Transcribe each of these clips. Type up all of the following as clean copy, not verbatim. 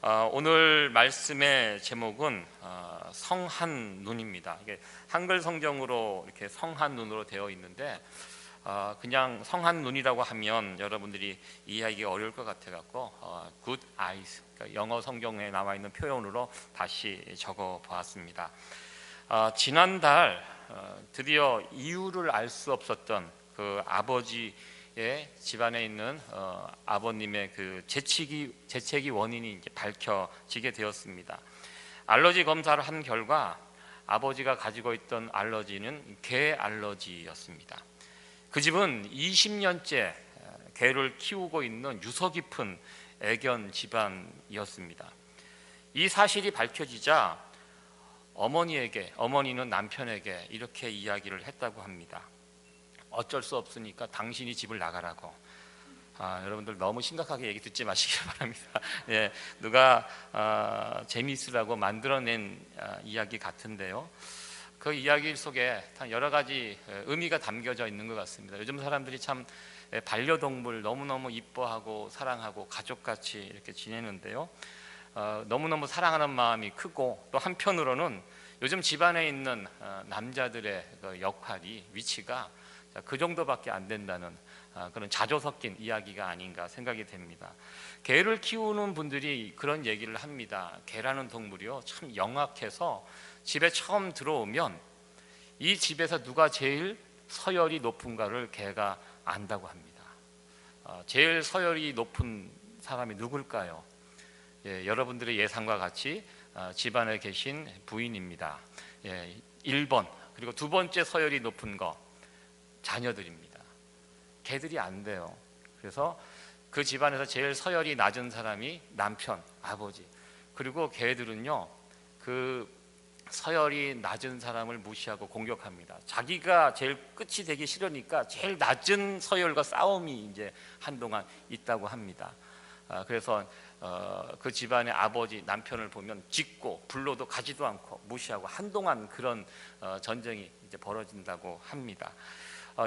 오늘 말씀의 제목은 성한눈입니다. 이게 한글 성경으로 이렇게 성한눈으로 되어 있는데 그냥 성한눈이라고 하면 여러분들이 이해하기 어려울 것 같아 갖고 good eyes, 그러니까 영어 성경에 나와 있는 표현으로 다시 적어 보았습니다. 지난달 드디어 이유를 알 수 없었던 그 아버지의 집안에 있는 아버님의 그 재채기 원인이 이제 밝혀지게 되었습니다. 알러지 검사를 한 결과 아버지가 가지고 있던 알러지는 개 알러지였습니다. 그 집은 20년째 개를 키우고 있는 유서 깊은 애견 집안이었습니다. 이 사실이 밝혀지자 어머니는 남편에게 이렇게 이야기를 했다고 합니다. 어쩔 수 없으니까 당신이 집을 나가라고. 여러분들 너무 심각하게 얘기 듣지 마시기 바랍니다. 예, 누가 재미있으라고 만들어낸 이야기 같은데요. 그 이야기 속에 여러 가지 의미가 담겨져 있는 것 같습니다. 요즘 사람들이 참 반려동물 너무너무 이뻐하고 사랑하고 가족같이 이렇게 지내는데요. 너무너무 사랑하는 마음이 크고 또 한편으로는 요즘 집안에 있는 남자들의 그 역할이 위치가 그 정도밖에 안 된다는 그런 자조 섞인 이야기가 아닌가 생각이 됩니다. 개를 키우는 분들이 그런 얘기를 합니다. 개라는 동물이요 참 영악해서 집에 처음 들어오면 이 집에서 누가 제일 서열이 높은가를 개가 안다고 합니다. 제일 서열이 높은 사람이 누굴까요? 예, 여러분들의 예상과 같이 집안에 계신 부인입니다. 1번, 그리고 두 번째 서열이 높은 거 자녀들입니다. 개들이 안 돼요. 그래서 그 집안에서 제일 서열이 낮은 사람이 남편, 아버지. 그리고 개들은요 그 서열이 낮은 사람을 무시하고 공격합니다. 자기가 제일 끝이 되기 싫으니까 제일 낮은 서열과 싸움이 이제 한동안 있다고 합니다. 그래서 그 집안의 아버지, 남편을 보면 짖고 불러도 가지도 않고 무시하고 한동안 그런 전쟁이 이제 벌어진다고 합니다.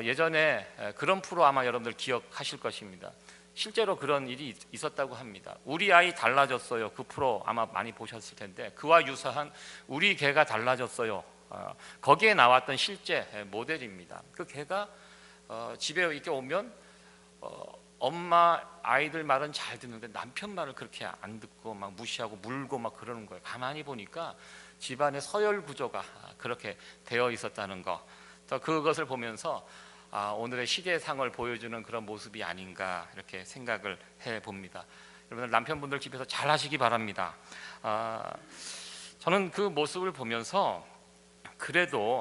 예전에 그런 프로 아마 여러분들 기억하실 것입니다. 실제로 그런 일이 있었다고 합니다. 우리 아이 달라졌어요. 그 프로 아마 많이 보셨을 텐데 그와 유사한 우리 개가 달라졌어요. 거기에 나왔던 실제 모델입니다. 그 개가 집에 이렇게 오면 엄마 아이들 말은 잘 듣는데 남편 말을 그렇게 안 듣고 막 무시하고 물고 막 그러는 거예요. 가만히 보니까 집안의 서열 구조가 그렇게 되어 있었다는 거. 그것을 보면서 오늘의 시대상을 보여주는 그런 모습이 아닌가 이렇게 생각을 해봅니다. 여러분들 남편분들 집에서 잘 하시기 바랍니다. 저는 그 모습을 보면서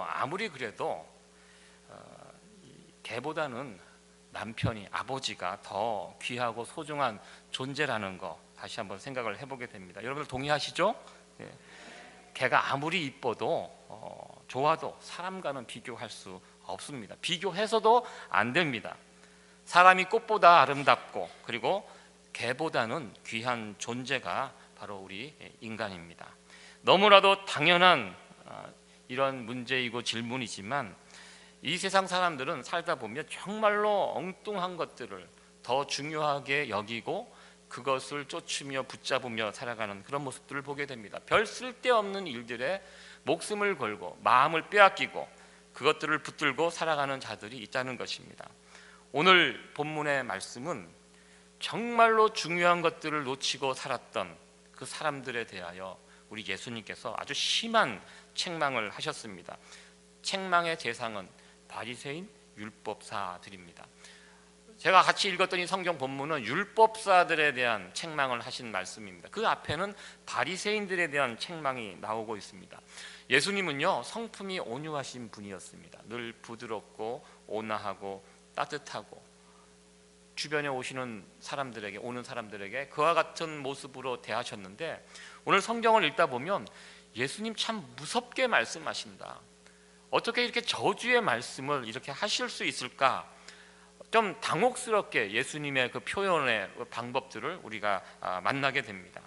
아무리 그래도 개보다는 남편이, 아버지가 더 귀하고 소중한 존재라는 거 다시 한번 생각을 해보게 됩니다. 여러분들 동의하시죠? 예. 개가 아무리 이뻐도 좋아도 사람과는 비교할 수 없습니다. 비교해서도 안 됩니다. 사람이 꽃보다 아름답고 그리고 개보다는 귀한 존재가 바로 우리 인간입니다. 너무나도 당연한 이런 문제이고 질문이지만 이 세상 사람들은 살다 보면 정말로 엉뚱한 것들을 더 중요하게 여기고 그것을 쫓으며 붙잡으며 살아가는 그런 모습들을 보게 됩니다. 별 쓸데없는 일들에 목숨을 걸고 마음을 빼앗기고 그것들을 붙들고 살아가는 자들이 있다는 것입니다. 오늘 본문의 말씀은 정말로 중요한 것들을 놓치고 살았던 그 사람들에 대하여 우리 예수님께서 아주 심한 책망을 하셨습니다. 책망의 대상은 바리새인 율법사들입니다. 제가 같이 읽었던 이 성경 본문은 율법사들에 대한 책망을 하신 말씀입니다. 그 앞에는 바리새인들에 대한 책망이 나오고 있습니다. 예수님은요 성품이 온유하신 분이었습니다. 늘 부드럽고 온화하고 따뜻하고 주변에 오는 사람들에게 그와 같은 모습으로 대하셨는데 오늘 성경을 읽다 보면 예수님 참 무섭게 말씀하신다. 어떻게 이렇게 저주의 말씀을 이렇게 하실 수 있을까? 좀 당혹스럽게 예수님의 그 표현의 방법들을 우리가 만나게 됩니다.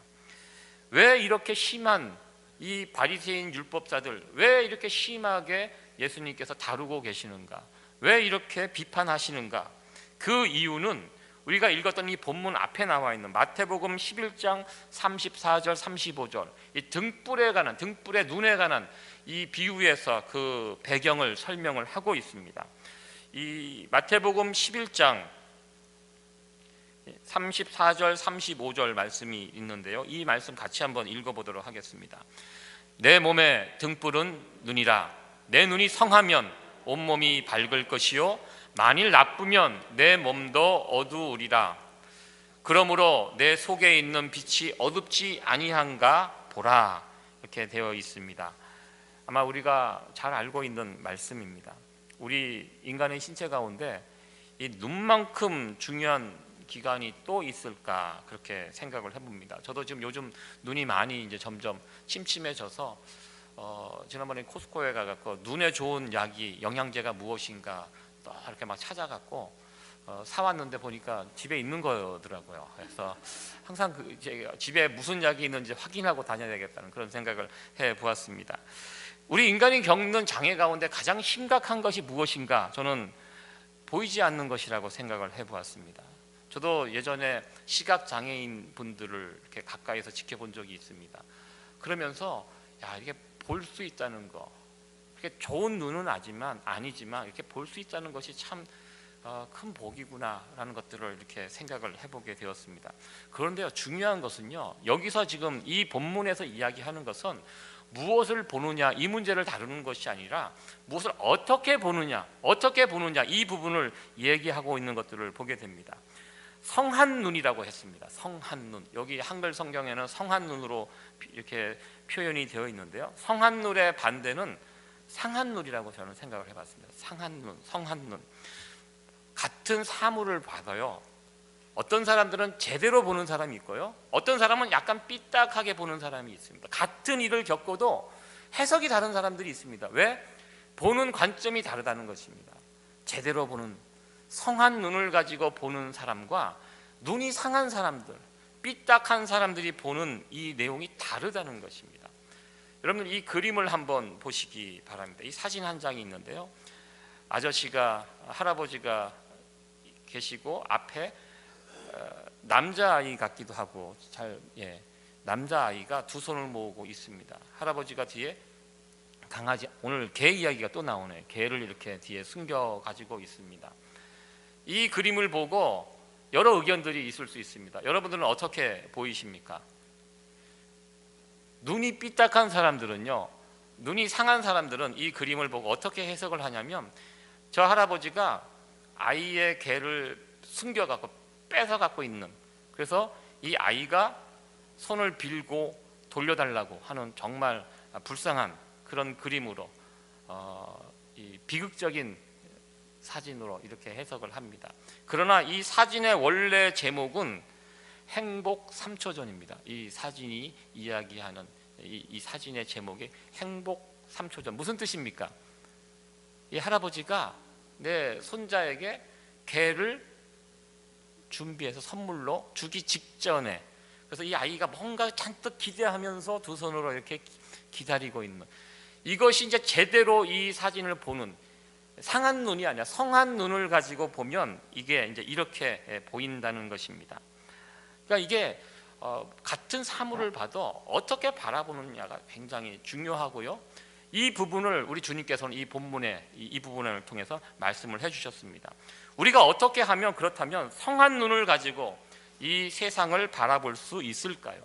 왜 이렇게 심한 이 바리새인 율법자들 왜 이렇게 심하게 예수님께서 다루고 계시는가? 왜 이렇게 비판하시는가? 그 이유는 우리가 읽었던 이 본문 앞에 나와 있는 마태복음 11장 34절 35절, 이 등불의 눈에 관한 이 비유에서 그 배경을 설명을 하고 있습니다. 이 마태복음 11장 34절 35절 말씀이 있는데요, 이 말씀 같이 한번 읽어보도록 하겠습니다. 내 몸의 등불은 눈이라. 내 눈이 성하면 온몸이 밝을 것이요 만일 나쁘면 내 몸도 어두우리라. 그러므로 내 속에 있는 빛이 어둡지 아니한가 보라. 이렇게 되어 있습니다. 아마 우리가 잘 알고 있는 말씀입니다. 우리 인간의 신체 가운데 이 눈만큼 중요한 기관이 또 있을까, 그렇게 생각을 해봅니다. 저도 지금 요즘 눈이 많이 이제 점점 침침해져서 지난번에 코스코에 가갖고 눈에 좋은 약이 영양제가 무엇인가 또 이렇게 막 찾아갖고 사왔는데 보니까 집에 있는 거더라고요. 그래서 항상 집에 무슨 약이 있는지 확인하고 다녀야 되겠다는 그런 생각을 해보았습니다. 우리 인간이 겪는 장애 가운데 가장 심각한 것이 무엇인가? 저는 보이지 않는 것이라고 생각을 해보았습니다. 저도 예전에 시각장애인 분들을 이렇게 가까이서 지켜본 적이 있습니다. 그러면서 이게 볼 수 있다는 거, 이렇게 좋은 눈은 아니지만 이렇게 볼 수 있다는 것이 참 큰 복이구나라는 것들을 이렇게 생각을 해보게 되었습니다. 그런데요, 중요한 것은요, 여기서 지금 이 본문에서 이야기하는 것은 무엇을 보느냐 이 문제를 다루는 것이 아니라 무엇을 어떻게 보느냐 이 부분을 얘기하고 있는 것들을 보게 됩니다. 성한 눈이라고 했습니다. 성한 눈, 여기 한글 성경에는 성한 눈으로 이렇게 표현이 되어 있는데요, 성한 눈의 반대는 상한 눈이라고 저는 생각을 해봤습니다. 상한 눈, 성한 눈. 같은 사물을 봐도요, 어떤 사람들은 제대로 보는 사람이 있고요, 어떤 사람은 약간 삐딱하게 보는 사람이 있습니다. 같은 일을 겪어도 해석이 다른 사람들이 있습니다. 왜? 보는 관점이 다르다는 것입니다. 제대로 보는 성한 눈을 가지고 보는 사람과 눈이 상한 사람들, 삐딱한 사람들이 보는 이 내용이 다르다는 것입니다. 여러분, 이 그림을 한번 보시기 바랍니다. 이 사진 한 장이 있는데요, 할아버지가 계시고 앞에 남자아이 같기도 하고 남자아이가 두 손을 모으고 있습니다. 할아버지가 뒤에 강아지, 오늘 개 이야기가 또 나오네. 개를 이렇게 뒤에 숨겨 가지고 있습니다. 이 그림을 보고 여러 의견들이 있을 수 있습니다. 여러분들은 어떻게 보이십니까? 눈이 삐딱한 사람들은요, 눈이 상한 사람들은 이 그림을 보고 어떻게 해석을 하냐면, 저 할아버지가 아이의 개를 숨겨갖고 뺏어갖고 있는, 그래서 이 아이가 손을 빌고 돌려달라고 하는 정말 불쌍한 그런 그림으로 이 비극적인 사진으로 이렇게 해석을 합니다. 그러나 이 사진의 원래 제목은 행복 3초 전입니다. 이 사진이 이야기하는 이 사진의 제목이 행복 3초 전. 무슨 뜻입니까? 이 할아버지가 내 손자에게 개를 준비해서 선물로 주기 직전에, 그래서 이 아이가 뭔가 잔뜩 기대하면서 두 손으로 이렇게 기다리고 있는, 이것이 이제 제대로 이 사진을 보는, 상한 눈이 아니라 성한 눈을 가지고 보면 이게 이제 이렇게 보인다는 것입니다. 그러니까 이게 같은 사물을 봐도 어떻게 바라보느냐가 굉장히 중요하고요, 이 부분을 우리 주님께서는 이 본문의 이 부분을 통해서 말씀을 해주셨습니다. 우리가 어떻게 하면, 그렇다면 성한 눈을 가지고 이 세상을 바라볼 수 있을까요?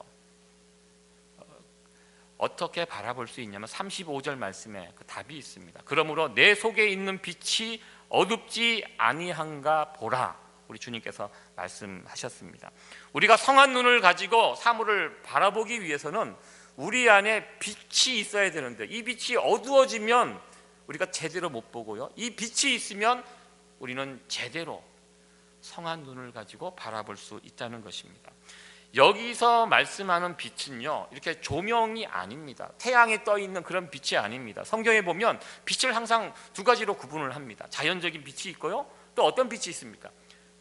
어떻게 바라볼 수 있냐면 35절 말씀에 그 답이 있습니다. 그러므로 내 속에 있는 빛이 어둡지 아니한가 보라. 우리 주님께서 말씀하셨습니다. 우리가 성한 눈을 가지고 사물을 바라보기 위해서는 우리 안에 빛이 있어야 되는데, 이 빛이 어두워지면 우리가 제대로 못 보고요, 이 빛이 있으면 우리는 제대로 성한 눈을 가지고 바라볼 수 있다는 것입니다. 여기서 말씀하는 빛은요, 이렇게 조명이 아닙니다. 태양에 떠 있는 그런 빛이 아닙니다. 성경에 보면 빛을 항상 두 가지로 구분을 합니다. 자연적인 빛이 있고요, 또 어떤 빛이 있습니까?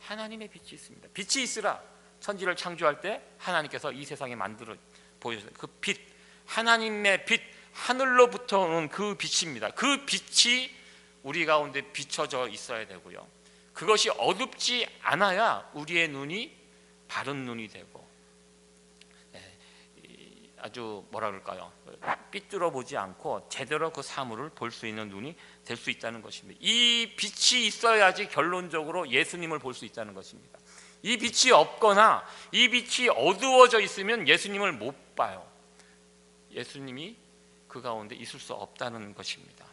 하나님의 빛이 있습니다. 빛이 있으라. 천지를 창조할 때 하나님께서 이 세상에 만들어 보여주신 그 빛, 하나님의 빛, 하늘로부터 오는 그 빛입니다. 그 빛이 우리 가운데 비춰져 있어야 되고요, 그것이 어둡지 않아야 우리의 눈이 바른 눈이 되고, 아주 뭐라 그럴까요? 삐뚤어 보지 않고 제대로 그 사물을 볼 수 있는 눈이 될 수 있다는 것입니다. 이 빛이 있어야지 결론적으로 예수님을 볼 수 있다는 것입니다. 이 빛이 없거나 이 빛이 어두워져 있으면 예수님을 못 봐요. 예수님이 그 가운데 있을 수 없다는 것입니다.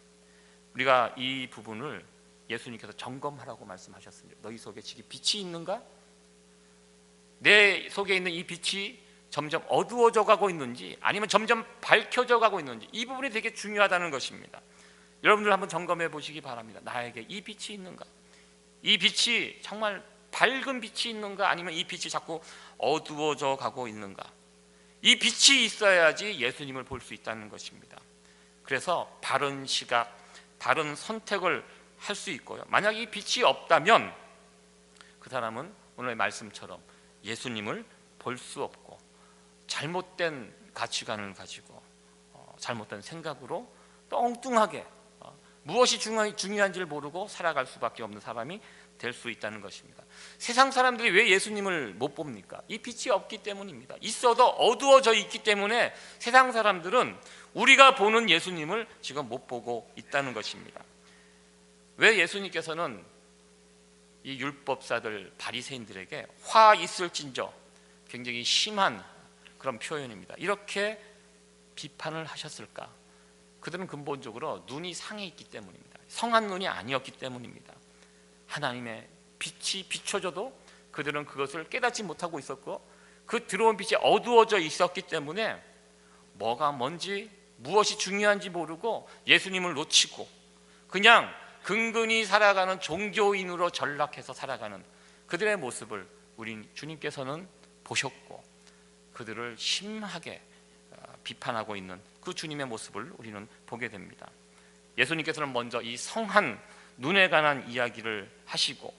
우리가 이 부분을 예수님께서 점검하라고 말씀하셨습니다. 너희 속에 지금 빛이 있는가? 내 속에 있는 이 빛이 점점 어두워져 가고 있는지 아니면 점점 밝혀져 가고 있는지, 이 부분이 되게 중요하다는 것입니다. 여러분들 한번 점검해 보시기 바랍니다. 나에게 이 빛이 있는가? 이 빛이 정말 밝은 빛이 있는가? 아니면 이 빛이 자꾸 어두워져 가고 있는가? 이 빛이 있어야지 예수님을 볼 수 있다는 것입니다. 그래서 바른 시각, 바른 선택을 할 수 있고요. 만약 이 빛이 없다면 그 사람은 오늘의 말씀처럼 예수님을 볼 수 없고 잘못된 가치관을 가지고 잘못된 생각으로 또 엉뚱하게 무엇이 중요한지를 모르고 살아갈 수밖에 없는 사람이 될 수 있다는 것입니다. 세상 사람들이 왜 예수님을 못 봅니까? 이 빛이 없기 때문입니다. 있어도 어두워져 있기 때문에 세상 사람들은 우리가 보는 예수님을 지금 못 보고 있다는 것입니다. 왜 예수님께서는 이 율법사들 바리새인들에게 화 있을진저, 굉장히 심한 그런 표현입니다. 이렇게 비판을 하셨을까? 그들은 근본적으로 눈이 상해 있기 때문입니다. 성한 눈이 아니었기 때문입니다. 하나님의 빛이 비춰져도 그들은 그것을 깨닫지 못하고 있었고, 그 들어온 빛이 어두워져 있었기 때문에 뭐가 뭔지 무엇이 중요한지 모르고 예수님을 놓치고 그냥 근근히 살아가는 종교인으로 전락해서 살아가는 그들의 모습을 우리 주님께서는 보셨고 그들을 심하게 비판하고 있는 그 주님의 모습을 우리는 보게 됩니다. 예수님께서는 먼저 이 성한 눈에 관한 이야기를 하시고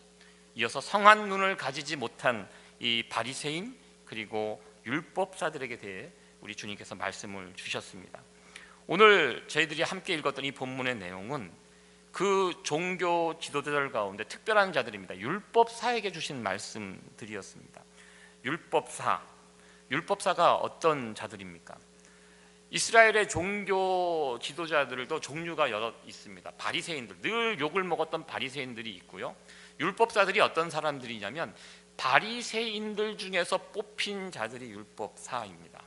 이어서 성한 눈을 가지지 못한 이 바리새인 그리고 율법사들에게 대해 우리 주님께서 말씀을 주셨습니다. 오늘 저희들이 함께 읽었던 이 본문의 내용은 그 종교 지도자들 가운데 특별한 자들입니다. 율법사에게 주신 말씀들이었습니다. 율법사가 어떤 자들입니까? 이스라엘의 종교 지도자들도 종류가 여러 있습니다. 바리새인들, 늘 욕을 먹었던 바리새인들이 있고요. 율법사들이 어떤 사람들이냐면 바리새인들 중에서 뽑힌 자들이 율법사입니다.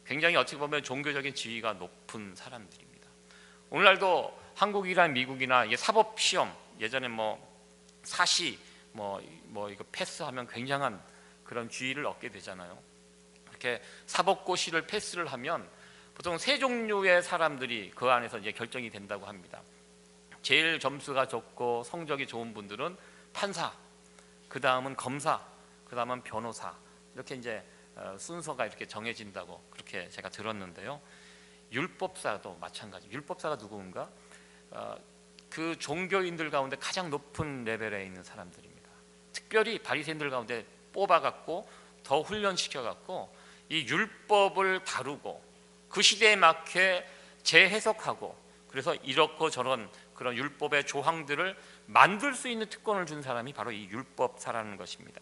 굉장히 어떻게 보면 종교적인 지위가 높은 사람들입니다. 오늘날도 한국이나 미국이나 사법 시험, 예전에 사시 이거 패스하면 굉장한 그런 지위를 얻게 되잖아요. 이렇게 사법고시를 패스를 하면 보통 세 종류의 사람들이 그 안에서 이제 결정이 된다고 합니다. 제일 점수가 좋고 성적이 좋은 분들은 판사, 그 다음은 검사, 그 다음은 변호사, 이렇게 이제 순서가 이렇게 정해진다고 그렇게 제가 들었는데요. 율법사도 마찬가지. 율법사가 누구인가? 그 종교인들 가운데 가장 높은 레벨에 있는 사람들입니다. 특별히 바리새인들 가운데 뽑아갖고 더 훈련시켜갖고 이 율법을 다루고 그 시대에 맞게 재해석하고 그래서 이렇고 저런 그런 율법의 조항들을 만들 수 있는 특권을 준 사람이 바로 이 율법사라는 것입니다.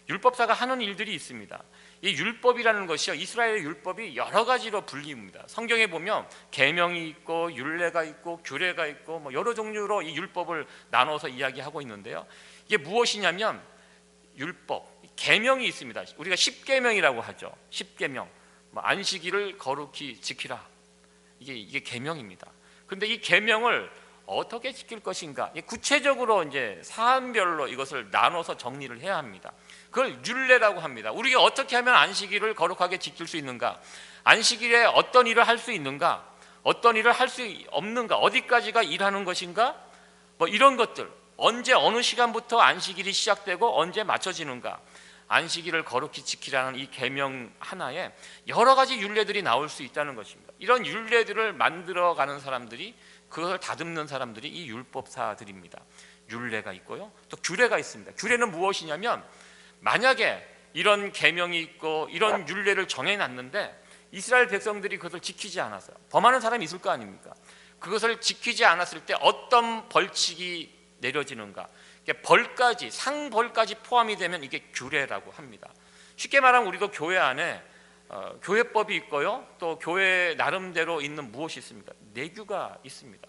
율법사가 하는 일들이 있습니다. 이 율법이라는 것이요, 이스라엘의 율법이 여러 가지로 분리됩니다. 성경에 보면 계명이 있고 율례가 있고 규례가 있고 여러 종류로 이 율법을 나눠서 이야기하고 있는데요. 이게 무엇이냐면 율법, 계명이 있습니다. 우리가 십계명이라고 하죠. 십계명, 안식일을 거룩히 지키라. 이게 계명입니다. 그런데 이 계명을 어떻게 지킬 것인가? 구체적으로 이제 사안별로 이것을 나눠서 정리를 해야 합니다. 그걸 율례라고 합니다. 우리가 어떻게 하면 안식일을 거룩하게 지킬 수 있는가? 안식일에 어떤 일을 할 수 있는가? 어떤 일을 할 수 없는가? 어디까지가 일하는 것인가? 이런 것들. 언제 어느 시간부터 안식일이 시작되고 언제 맞춰지는가? 안식일을 거룩히 지키라는 이 계명 하나에 여러 가지 율례들이 나올 수 있다는 것입니다. 이런 율례들을 만들어가는 사람들이, 그것을 다듬는 사람들이 이 율법사들입니다. 율례가 있고요, 또 규례가 있습니다. 규례는 무엇이냐면 만약에 이런 계명이 있고 이런 율례를 정해놨는데 이스라엘 백성들이 그것을 지키지 않았어요. 범하는 사람이 있을 거 아닙니까? 그것을 지키지 않았을 때 어떤 벌칙이 내려지는가? 벌까지, 상벌까지 포함이 되면 이게 규례라고 합니다. 쉽게 말하면 우리도 교회 안에 교회법이 있고요, 또 교회 나름대로 있는 무엇이 있습니까? 내규가 있습니다.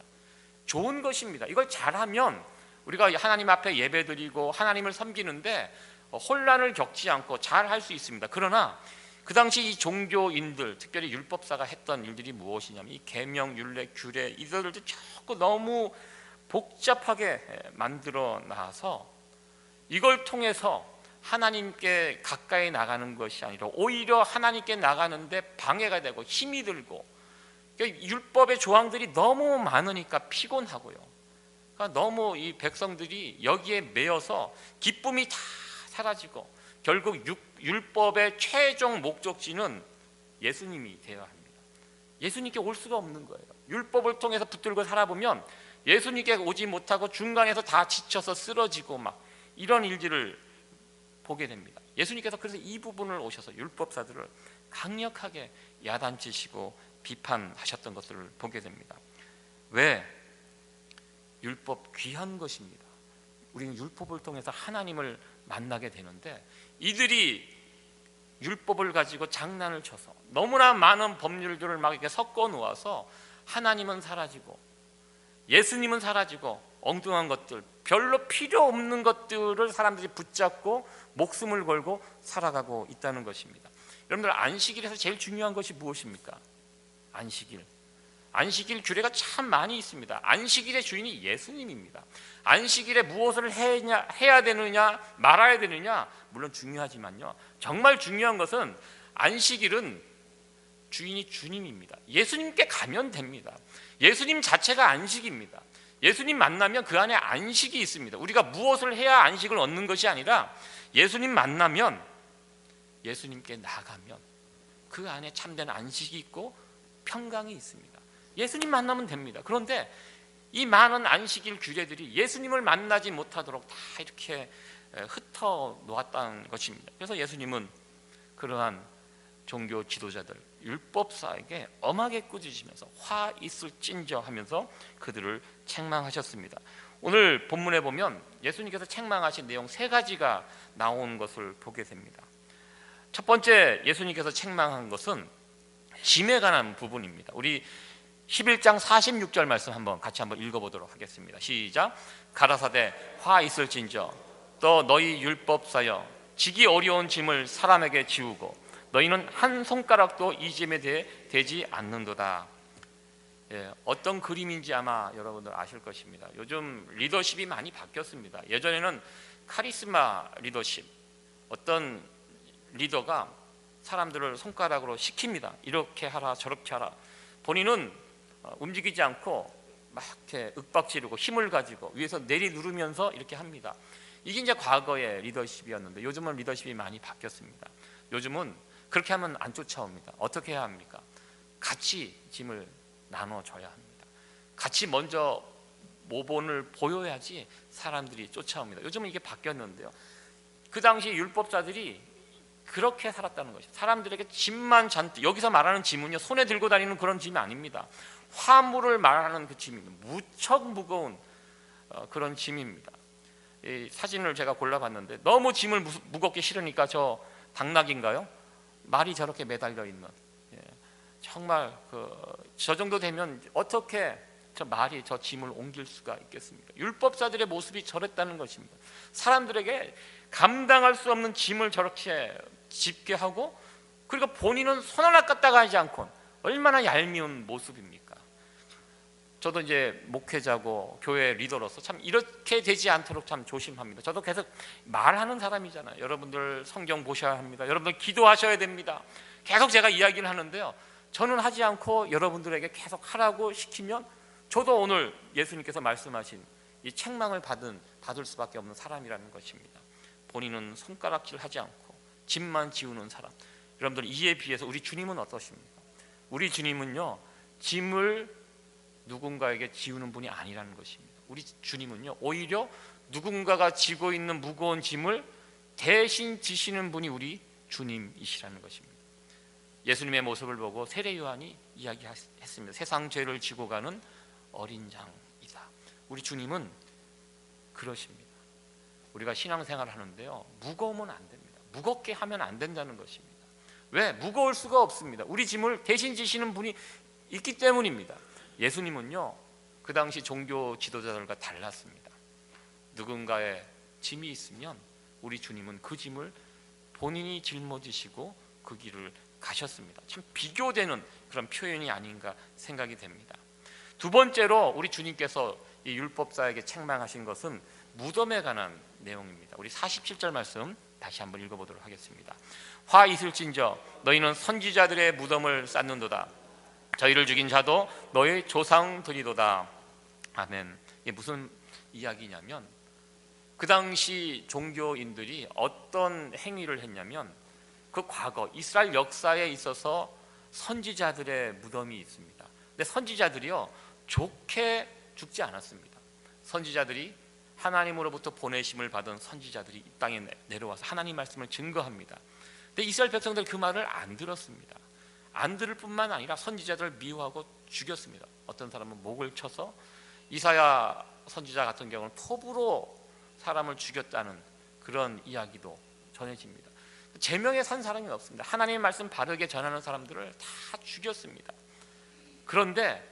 좋은 것입니다. 이걸 잘하면 우리가 하나님 앞에 예배드리고 하나님을 섬기는데 혼란을 겪지 않고 잘 할 수 있습니다. 그러나 그 당시 이 종교인들, 특별히 율법사가 했던 일들이 무엇이냐면 이 계명, 율례, 규례 이들도 자꾸 너무 복잡하게 만들어 놔서 이걸 통해서 하나님께 가까이 나가는 것이 아니라 오히려 하나님께 나가는데 방해가 되고 힘이 들고, 율법의 조항들이 너무 많으니까 피곤하고요. 그러니까 너무 이 백성들이 여기에 매여서 기쁨이 다 사라지고 결국 율법의 최종 목적지는 예수님이 되어야 합니다. 예수님께 올 수가 없는 거예요. 율법을 통해서 붙들고 살아보면 예수님께 오지 못하고 중간에서 다 지쳐서 쓰러지고 막 이런 일들을 보게 됩니다. 예수님께서 그래서 이 부분을 오셔서 율법사들을 강력하게 야단치시고 비판하셨던 것들을 보게 됩니다. 왜? 율법 귀한 것입니다. 우리는 율법을 통해서 하나님을 만나게 되는데 이들이 율법을 가지고 장난을 쳐서 너무나 많은 법률들을 막 이렇게 섞어 놓아서 하나님은 사라지고 예수님은 사라지고 엉뚱한 것들, 별로 필요 없는 것들을 사람들이 붙잡고 목숨을 걸고 살아가고 있다는 것입니다. 여러분들, 안식일에서 제일 중요한 것이 무엇입니까? 안식일 규례가 참 많이 있습니다. 안식일의 주인이 예수님입니다. 안식일에 무엇을 해야 되느냐 말아야 되느냐 물론 중요하지만요, 정말 중요한 것은 안식일은 주인이 주님입니다. 예수님께 가면 됩니다. 예수님 자체가 안식입니다. 예수님 만나면 그 안에 안식이 있습니다. 우리가 무엇을 해야 안식을 얻는 것이 아니라 예수님 만나면, 예수님께 나가면 그 안에 참된 안식이 있고 평강이 있습니다. 예수님 만나면 됩니다. 그런데 이 많은 안식일 규례들이 예수님을 만나지 못하도록 다 이렇게 흩어 놓았다는 것입니다. 그래서 예수님은 그러한 종교 지도자들, 율법사에게 엄하게 꾸짖으시면서 화 있을진저 하면서 그들을 책망하셨습니다. 오늘 본문에 보면 예수님께서 책망하신 내용 세 가지가 나온 것을 보게 됩니다. 첫 번째 예수님께서 책망한 것은 짐에 관한 부분입니다. 우리 11장 46절 말씀 같이 한번 읽어보도록 하겠습니다. 시작. 가라사대 화 있을진저 또 너희 율법사여 지기 어려운 짐을 사람에게 지우고 너희는 한 손가락도 이 짐에 대해 대지 않는도다. 어떤 그림인지 아마 여러분들 아실 것입니다. 요즘 리더십이 많이 바뀌었습니다. 예전에는 카리스마 리더십, 어떤 리더가 사람들을 손가락으로 시킵니다. 이렇게 하라 저렇게 하라. 본인은 움직이지 않고 막 이렇게 윽박지르고 힘을 가지고 위에서 내리누르면서 이렇게 합니다. 이게 이제 과거의 리더십이었는데 요즘은 리더십이 많이 바뀌었습니다. 요즘은 그렇게 하면 안 쫓아옵니다. 어떻게 해야 합니까? 같이 짐을 나눠줘야 합니다. 같이 먼저 모본을 보여야지 사람들이 쫓아옵니다. 요즘은 이게 바뀌었는데요, 그 당시 율법자들이 그렇게 살았다는 것이죠. 사람들에게 짐만 잔뜩, 여기서 말하는 짐은요 손에 들고 다니는 그런 짐이 아닙니다. 화물을 말하는 그 짐입니다. 무척 무거운 그런 짐입니다. 이 사진을 제가 골라봤는데 너무 짐을 무겁게 실으니까 저 당나귀인가요? 말이 저렇게 매달려 있는, 정말 저 정도 되면 어떻게 저 말이 저 짐을 옮길 수가 있겠습니까? 율법자들의 모습이 저랬다는 것입니다. 사람들에게 감당할 수 없는 짐을 저렇게 짚게 하고, 그리고 본인은 손 하나 까딱 하지 않고 얼마나 얄미운 모습입니까? 저도 이제 목회자고 교회 리더로서 참 이렇게 되지 않도록 참 조심합니다. 저도 계속 말하는 사람이잖아요. 여러분들 성경 보셔야 합니다. 여러분들 기도하셔야 됩니다. 계속 제가 이야기를 하는데요, 저는 하지 않고 여러분들에게 계속 하라고 시키면 저도 오늘 예수님께서 말씀하신 이 책망을 받을 수밖에 없는 사람이라는 것입니다. 본인은 손가락질 하지 않고 짐만 지우는 사람. 여러분들, 이에 비해서 우리 주님은 어떠십니까? 우리 주님은요 짐을 누군가에게 지우는 분이 아니라는 것입니다. 우리 주님은요 오히려 누군가가 지고 있는 무거운 짐을 대신 지시는 분이 우리 주님이시라는 것입니다. 예수님의 모습을 보고 세례 요한이 이야기했습니다. 세상 죄를 지고 가는 어린 양이다. 우리 주님은 그러십니다. 우리가 신앙생활을 하는데요, 무거우면 안 됩니다. 무겁게 하면 안 된다는 것입니다. 왜? 무거울 수가 없습니다. 우리 짐을 대신 지시는 분이 있기 때문입니다. 예수님은요, 그 당시 종교 지도자들과 달랐습니다. 누군가의 짐이 있으면 우리 주님은 그 짐을 본인이 짊어지시고 그 길을 가셨습니다. 참 비교되는 그런 표현이 아닌가 생각이 됩니다. 두 번째로 우리 주님께서 이 율법사에게 책망하신 것은 무덤에 관한 내용입니다. 우리 47절 말씀 다시 한번 읽어보도록 하겠습니다. 화 있을진저 너희는 선지자들의 무덤을 쌓는도다. 저희를 죽인 자도 너희 조상들이도다. 아멘. 이게 무슨 이야기냐면, 그 당시 종교인들이 어떤 행위를 했냐면, 그 과거 이스라엘 역사에 있어서 선지자들의 무덤이 있습니다. 근데 선지자들이요, 좋게 죽지 않았습니다. 선지자들이 하나님으로부터 보내심을 받은 선지자들이 이 땅에 내려와서 하나님 말씀을 증거합니다. 근데 이스라엘 백성들 그 말을 안 들었습니다. 안 들을 뿐만 아니라 선지자들을 미워하고 죽였습니다. 어떤 사람은 목을 쳐서, 이사야 선지자 같은 경우는 포부로 사람을 죽였다는 그런 이야기도 전해집니다. 제명에 산 사람이 없습니다. 하나님의 말씀 바르게 전하는 사람들을 다 죽였습니다. 그런데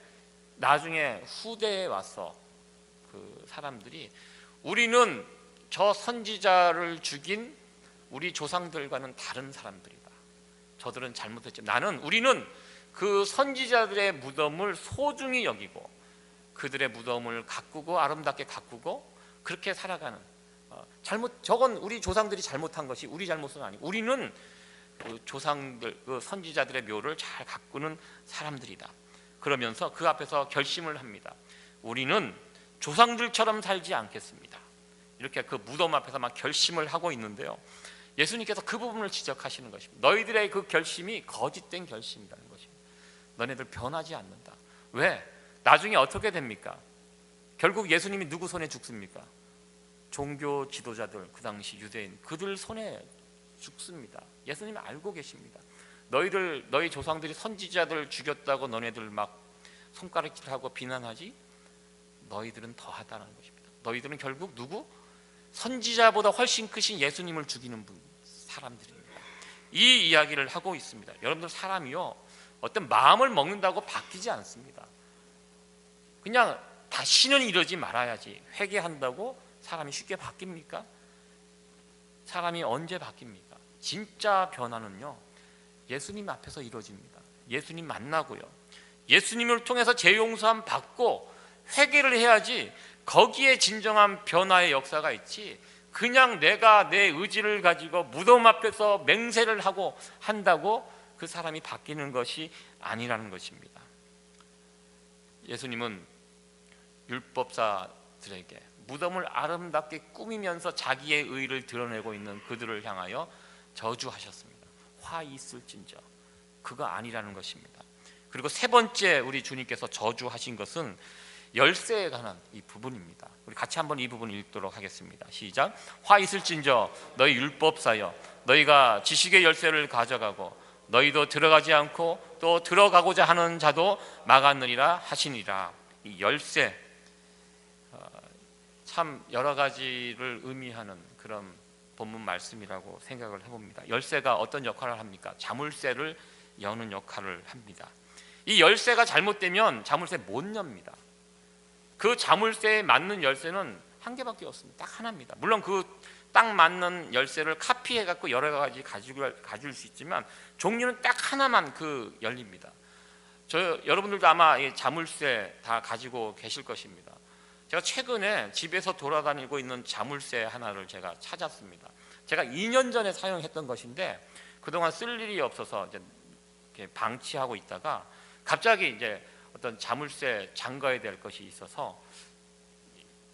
나중에 후대에 와서 그 사람들이, 우리는 저 선지자를 죽인 우리 조상들과는 다른 사람들이다. 저들은 잘못했지만 우리는 그 선지자들의 무덤을 소중히 여기고 그들의 무덤을 가꾸고 아름답게 가꾸고 그렇게 살아가는, 저건 우리 조상들이 잘못한 것이 우리 잘못은 아니고, 우리는 그 조상들, 그 선지자들의 묘를 잘 가꾸는 사람들이다. 그러면서 그 앞에서 결심을 합니다. 우리는 조상들처럼 살지 않겠습니다. 이렇게 그 무덤 앞에서 막 결심을 하고 있는데요, 예수님께서 그 부분을 지적하시는 것입니다. 너희들의 그 결심이 거짓된 결심이라는 것입니다. 너네들 변하지 않는다. 왜? 나중에 어떻게 됩니까? 결국 예수님이 누구 손에 죽습니까? 종교 지도자들, 그 당시 유대인, 그들 손에 죽습니다. 예수님이 알고 계십니다. 너희 조상들이 선지자들 죽였다고 너네들 막 손가락질하고 비난하지, 너희들은 더하다는 것입니다. 너희들은 결국 누구? 선지자보다 훨씬 크신 예수님을 죽이는 사람들입니다. 이 이야기를 하고 있습니다. 여러분들, 사람이요, 어떤 마음을 먹는다고 바뀌지 않습니다. 그냥 다시는 이러지 말아야지 회개한다고 사람이 쉽게 바뀝니까? 사람이 언제 바뀝니까? 진짜 변화는요, 예수님 앞에서 이루어집니다. 예수님 만나고요, 예수님을 통해서 죄 용서함 받고 회개를 해야지 거기에 진정한 변화의 역사가 있지, 그냥 내가 내 의지를 가지고 무덤 앞에서 맹세를 하고 한다고 그 사람이 바뀌는 것이 아니라는 것입니다. 예수님은 율법사들에게 무덤을 아름답게 꾸미면서 자기의 의를 드러내고 있는 그들을 향하여 저주하셨습니다. 화 있을진저, 그거 아니라는 것입니다. 그리고 세 번째 우리 주님께서 저주하신 것은 열쇠에 관한 이 부분입니다. 우리 같이 한번 이 부분 읽도록 하겠습니다. 시작. 화 있을진저 너희 율법사여, 너희가 지식의 열쇠를 가져가고 너희도 들어가지 않고 또 들어가고자 하는 자도 막았느니라 하시니라. 이 열쇠, 참 여러 가지를 의미하는 그런 본문 말씀이라고 생각을 해봅니다. 열쇠가 어떤 역할을 합니까? 자물쇠를 여는 역할을 합니다. 이 열쇠가 잘못되면 자물쇠 못 엽니다. 그 자물쇠에 맞는 열쇠는 한 개밖에 없습니다. 딱 하나입니다. 물론 그 딱 맞는 열쇠를 카피해 갖고 여러 가지 가질 수 있지만 종류는 딱 하나만 그 열립니다. 여러분들도 아마 이 자물쇠 다 가지고 계실 것입니다. 제가 최근에 집에서 돌아다니고 있는 자물쇠 하나를 제가 찾았습니다. 제가 2년 전에 사용했던 것인데 그동안 쓸 일이 없어서 이제 이렇게 방치하고 있다가 갑자기 이제 어떤 자물쇠 잠가야 될 것이 있어서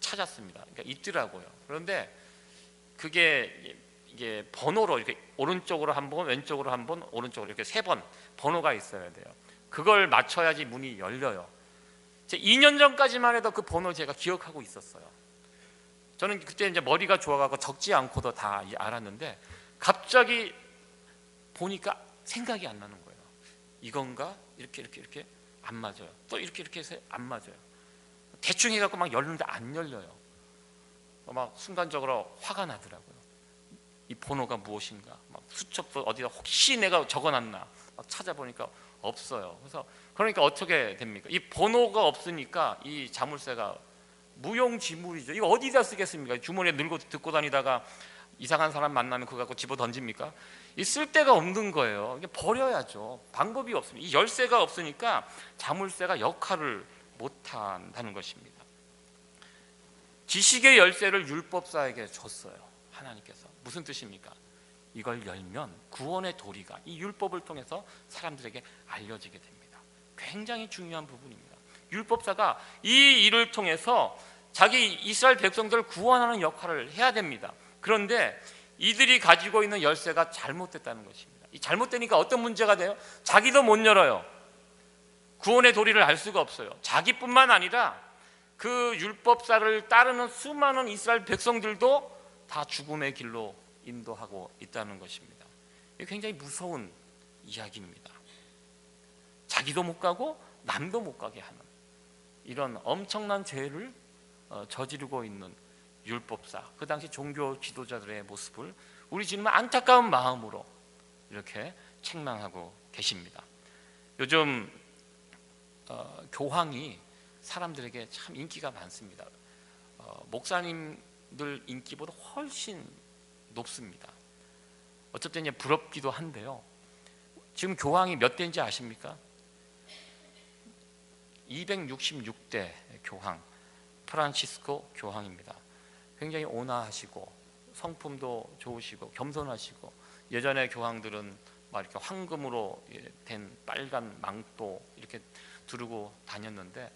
찾았습니다. 그러니까 있더라고요. 그런데 그게 이게 번호로 이렇게 오른쪽으로 한 번, 왼쪽으로 한 번, 오른쪽으로 이렇게 3번 번호가 있어야 돼요. 그걸 맞춰야지 문이 열려요. 2년 전까지만 해도 그 번호 제가 기억하고 있었어요. 저는 그때 이제 머리가 좋아가고 적지 않고도 다 알았는데 갑자기 보니까 생각이 안 나는 거예요. 이건가? 이렇게 안 맞아요. 또 이렇게 해서 안 맞아요. 대충 해갖고 막 열는데 안 열려요. 막 순간적으로 화가 나더라고요. 이 번호가 무엇인가, 막 수첩도 어디다 혹시 내가 적어놨나 막 찾아보니까 없어요. 그래서 그러니까 어떻게 됩니까? 이 번호가 없으니까 이 자물쇠가 무용지물이죠. 이거 어디다 쓰겠습니까? 주머니에 늘고 듣고 다니다가 이상한 사람 만나면 그거 갖고 집어 던집니까? 이 쓸 데가 없는 거예요. 이게 버려야죠. 방법이 없습니다. 이 열쇠가 없으니까 자물쇠가 역할을 못한다는 것입니다. 지식의 열쇠를 율법사에게 줬어요. 하나님께서. 무슨 뜻입니까? 이걸 열면 구원의 도리가 이 율법을 통해서 사람들에게 알려지게 됩니다. 굉장히 중요한 부분입니다. 율법사가 이 일을 통해서 자기 이스라엘 백성들을 구원하는 역할을 해야 됩니다. 그런데 이들이 가지고 있는 열쇠가 잘못됐다는 것입니다. 이 잘못되니까 어떤 문제가 돼요? 자기도 못 열어요. 구원의 도리를 알 수가 없어요. 자기뿐만 아니라 그 율법사를 따르는 수많은 이스라엘 백성들도 다 죽음의 길로 인도하고 있다는 것입니다. 이게 굉장히 무서운 이야기입니다. 자기도 못 가고 남도 못 가게 하는 이런 엄청난 죄를 저지르고 있는 율법사, 그 당시 종교 지도자들의 모습을 우리 주님은 안타까운 마음으로 이렇게 책망하고 계십니다. 요즘 교황이 사람들에게 참 인기가 많습니다. 목사님들 인기보다 훨씬 높습니다. 어쩔 때 이제 부럽기도 한데요. 지금 교황이 몇 대인지 아십니까? 266대 교황 프란시스코 교황입니다. 굉장히 온화하시고 성품도 좋으시고 겸손하시고, 예전에 교황들은 막 이렇게 황금으로 된 빨간 망토 이렇게 두르고 다녔는데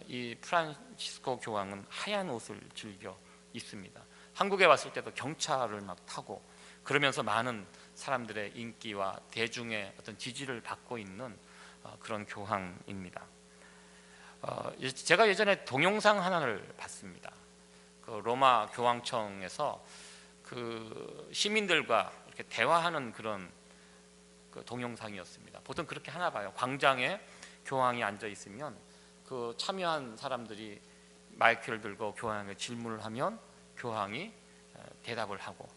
이 프란시스코 교황은 하얀 옷을 즐겨 입습니다. 한국에 왔을 때도 경차를 막 타고 그러면서 많은 사람들의 인기와 대중의 어떤 지지를 받고 있는 그런 교황입니다. 제가 예전에 동영상 하나를 봤습니다. 그 로마 교황청에서 그 시민들과 이렇게 대화하는 그런 그 동영상이었습니다. 보통 그렇게 하나 봐요. 광장에 교황이 앉아 있으면 그 참여한 사람들이 마이크를 들고 교황에게 질문을 하면 교황이 대답을 하고,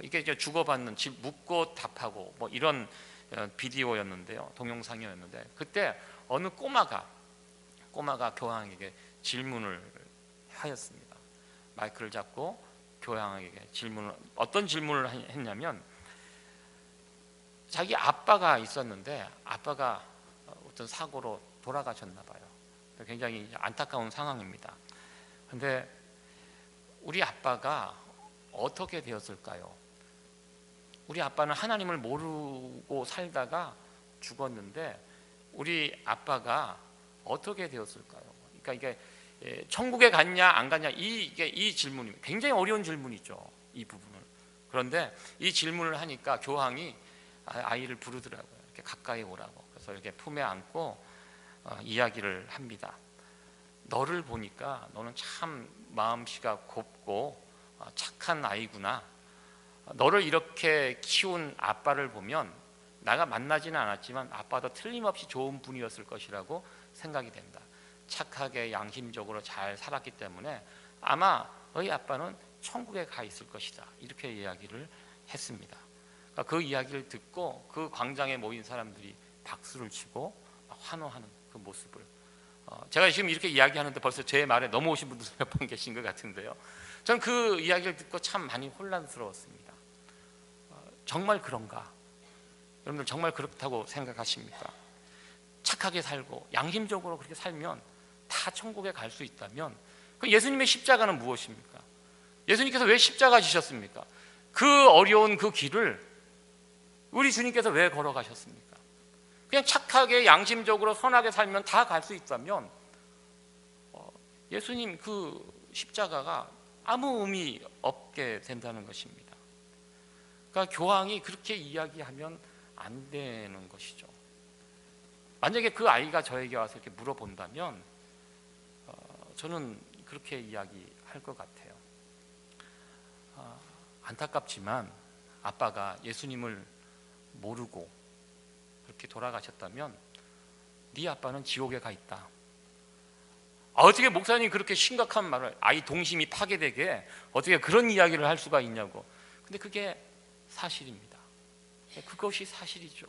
이게 이제 주고받는 묻고 답하고 뭐 이런 비디오였는데요, 동영상이었는데, 그때 어느 꼬마가 교황에게 질문을 하였습니다. 마이크를 잡고 교황에게 어떤 질문을 했냐면, 자기 아빠가 있었는데 아빠가 어떤 사고로 돌아가셨나 봐요. 굉장히 안타까운 상황입니다. 근데 우리 아빠가 어떻게 되었을까요? 우리 아빠는 하나님을 모르고 살다가 죽었는데 우리 아빠가 어떻게 되었을까요? 그러니까 이게 천국에 갔냐 안 갔냐, 이 질문이 굉장히 어려운 질문이죠, 이 부분을. 그런데 이 질문을 하니까 교황이 아이를 부르더라고요. 이렇게 가까이 오라고. 그래서 이렇게 품에 안고 이야기를 합니다. 너를 보니까 너는 참 마음씨가 곱고 착한 아이구나. 너를 이렇게 키운 아빠를 보면 내가 만나지는 않았지만 아빠도 틀림없이 좋은 분이었을 것이라고 생각이 된다. 착하게 양심적으로 잘 살았기 때문에 아마 너희 아빠는 천국에 가 있을 것이다. 이렇게 이야기를 했습니다. 그 이야기를 듣고 그 광장에 모인 사람들이 박수를 치고 환호하는 그 모습을, 제가 지금 이렇게 이야기하는데 벌써 제 말에 넘어오신 분들 몇 분 계신 것 같은데요. 저는 그 이야기를 듣고 참 많이 혼란스러웠습니다. 정말 그런가? 여러분들 정말 그렇다고 생각하십니까? 착하게 살고 양심적으로 그렇게 살면 다 천국에 갈 수 있다면, 그 예수님의 십자가는 무엇입니까? 예수님께서 왜 십자가 지셨습니까? 그 어려운 그 길을 우리 주님께서 왜 걸어가셨습니까? 그냥 착하게 양심적으로 선하게 살면 다 갈 수 있다면 예수님 그 십자가가 아무 의미 없게 된다는 것입니다. 그러니까 교황이 그렇게 이야기하면 안 되는 것이죠. 만약에 그 아이가 저에게 와서 이렇게 물어본다면 저는 그렇게 이야기할 것 같아요. 안타깝지만 아빠가 예수님을 모르고 그렇게 돌아가셨다면 네 아빠는 지옥에 가 있다. 어떻게 목사님이 그렇게 심각한 말을, 아이 동심이 파괴되게 어떻게 그런 이야기를 할 수가 있냐고. 근데 그게 사실입니다. 그것이 사실이죠.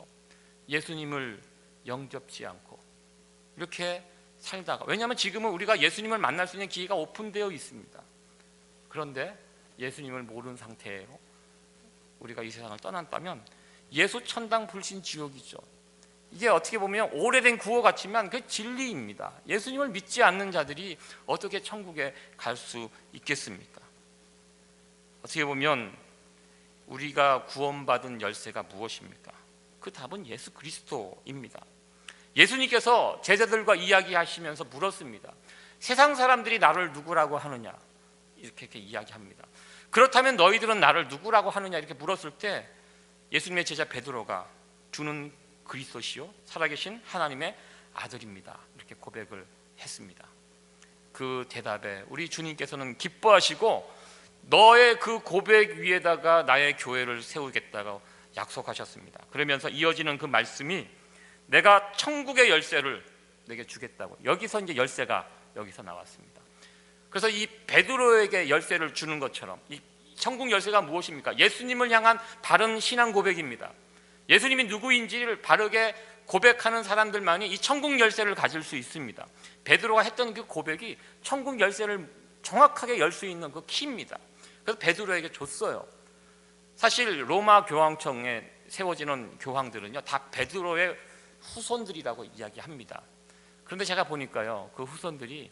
예수님을 영접지 않고 이렇게 살다가, 왜냐하면 지금은 우리가 예수님을 만날 수 있는 기회가 오픈되어 있습니다. 그런데 예수님을 모르는 상태로 우리가 이 세상을 떠난다면 예수 천당 불신 지옥이죠. 이게 어떻게 보면 오래된 구호 같지만 그 진리입니다. 예수님을 믿지 않는 자들이 어떻게 천국에 갈 수 있겠습니까? 어떻게 보면 우리가 구원받은 열쇠가 무엇입니까? 그 답은 예수 그리스도입니다. 예수님께서 제자들과 이야기하시면서 물었습니다. 세상 사람들이 나를 누구라고 하느냐? 이렇게 이야기합니다. 그렇다면 너희들은 나를 누구라고 하느냐? 이렇게 물었을 때 예수님의 제자 베드로가 주는 그리스도시요 살아계신 하나님의 아들입니다. 이렇게 고백을 했습니다. 그 대답에 우리 주님께서는 기뻐하시고 너의 그 고백 위에다가 나의 교회를 세우겠다고 약속하셨습니다. 그러면서 이어지는 그 말씀이 내가 천국의 열쇠를 내게 주겠다고. 여기서 이제 열쇠가 여기서 나왔습니다. 그래서 이 베드로에게 열쇠를 주는 것처럼 이 천국 열쇠가 무엇입니까? 예수님을 향한 바른 신앙 고백입니다. 예수님이 누구인지를 바르게 고백하는 사람들만이 이 천국 열쇠를 가질 수 있습니다. 베드로가 했던 그 고백이 천국 열쇠를 정확하게 열 수 있는 그 키입니다. 그래서 베드로에게 줬어요. 사실 로마 교황청에 세워지는 교황들은요 다 베드로의 후손들이라고 이야기합니다. 그런데 제가 보니까요 그 후손들이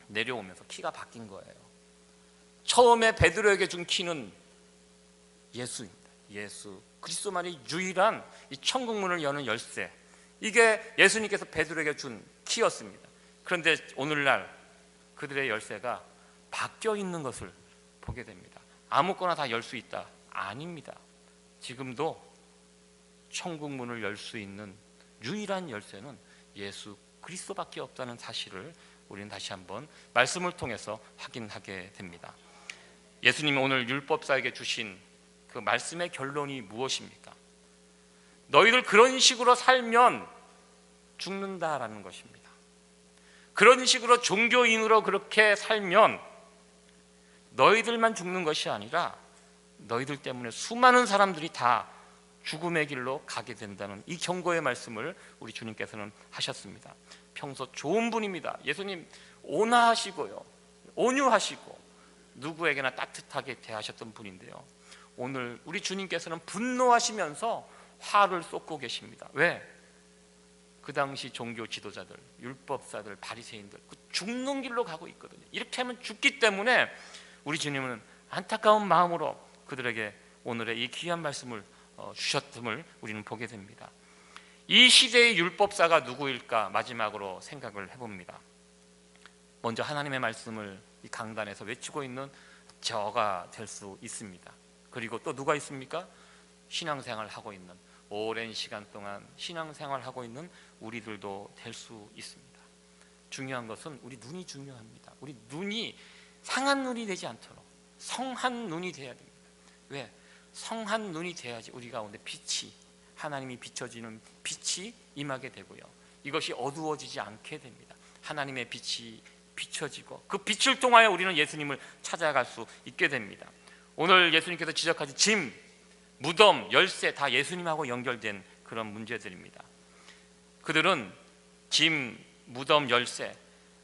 내려오면서 키가 바뀐 거예요. 처음에 베드로에게 준 키는 예수입니다. 예수 그리스도만이 유일한 이 천국문을 여는 열쇠, 이게 예수님께서 베드로에게 준 키였습니다. 그런데 오늘날 그들의 열쇠가 바뀌어 있는 것을 보게 됩니다. 아무거나 다 열 수 있다? 아닙니다. 지금도 천국문을 열 수 있는 유일한 열쇠는 예수 그리스도밖에 없다는 사실을 우리는 다시 한번 말씀을 통해서 확인하게 됩니다. 예수님이 오늘 율법사에게 주신 그 말씀의 결론이 무엇입니까? 너희들 그런 식으로 살면 죽는다라는 것입니다. 그런 식으로 종교인으로 그렇게 살면 너희들만 죽는 것이 아니라 너희들 때문에 수많은 사람들이 다 죽음의 길로 가게 된다는 이 경고의 말씀을 우리 주님께서는 하셨습니다. 평소 좋은 분입니다. 예수님 온화하시고요, 온유하시고 누구에게나 따뜻하게 대하셨던 분인데요, 오늘 우리 주님께서는 분노하시면서 화를 쏟고 계십니다. 왜? 그 당시 종교 지도자들, 율법사들, 바리새인들 죽는 길로 가고 있거든요. 이렇게 하면 죽기 때문에 우리 주님은 안타까운 마음으로 그들에게 오늘의 이 귀한 말씀을 주셨음을 우리는 보게 됩니다. 이 시대의 율법사가 누구일까 마지막으로 생각을 해봅니다. 먼저 하나님의 말씀을 이 강단에서 외치고 있는 저가 될 수 있습니다. 그리고 또 누가 있습니까? 신앙생활을 하고 있는, 오랜 시간 동안 신앙생활을 하고 있는 우리들도 될 수 있습니다. 중요한 것은 우리 눈이 중요합니다. 우리 눈이 상한 눈이 되지 않도록 성한 눈이 돼야 됩니다. 왜? 성한 눈이 돼야지 우리 가운데 빛이, 하나님이 비춰지는 빛이 임하게 되고요, 이것이 어두워지지 않게 됩니다. 하나님의 빛이 비춰지고 그 빛을 통하여 우리는 예수님을 찾아갈 수 있게 됩니다. 오늘 예수님께서 지적하신 짐, 무덤, 열쇠 다 예수님하고 연결된 그런 문제들입니다. 그들은 짐, 무덤, 열쇠,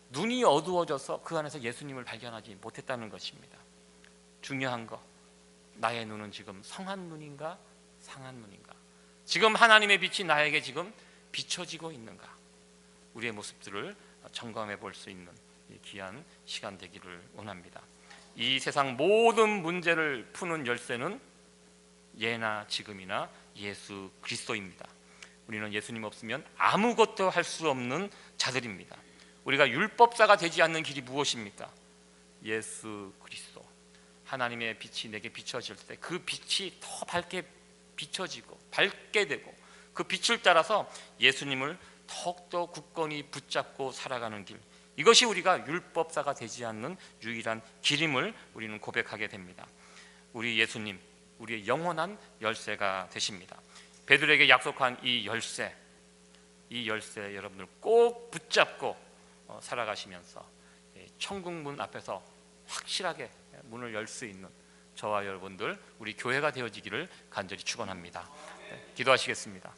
눈이 어두워져서 그 안에서 예수님을 발견하지 못했다는 것입니다. 중요한 거, 나의 눈은 지금 성한 눈인가 상한 눈인가? 지금 하나님의 빛이 나에게 지금 비춰지고 있는가? 우리의 모습들을 점검해 볼 수 있는 귀한 시간 되기를 원합니다. 이 세상 모든 문제를 푸는 열쇠는 예나 지금이나 예수 그리스도입니다. 우리는 예수님 없으면 아무것도 할 수 없는 자들입니다. 우리가 율법사가 되지 않는 길이 무엇입니까? 예수 그리스도. 하나님의 빛이 내게 비춰질 때 그 빛이 더 밝게 비춰지고 밝게 되고 그 빛을 따라서 예수님을 더욱더 굳건히 붙잡고 살아가는 길, 이것이 우리가 율법사가 되지 않는 유일한 길임을 우리는 고백하게 됩니다. 우리 예수님, 우리의 영원한 열쇠가 되십니다. 베드로에게 약속한 이 열쇠 여러분들 꼭 붙잡고 살아가시면서 천국 문 앞에서 확실하게 문을 열 수 있는 저와 여러분들, 우리 교회가 되어지기를 간절히 축원합니다. 네, 기도하시겠습니다.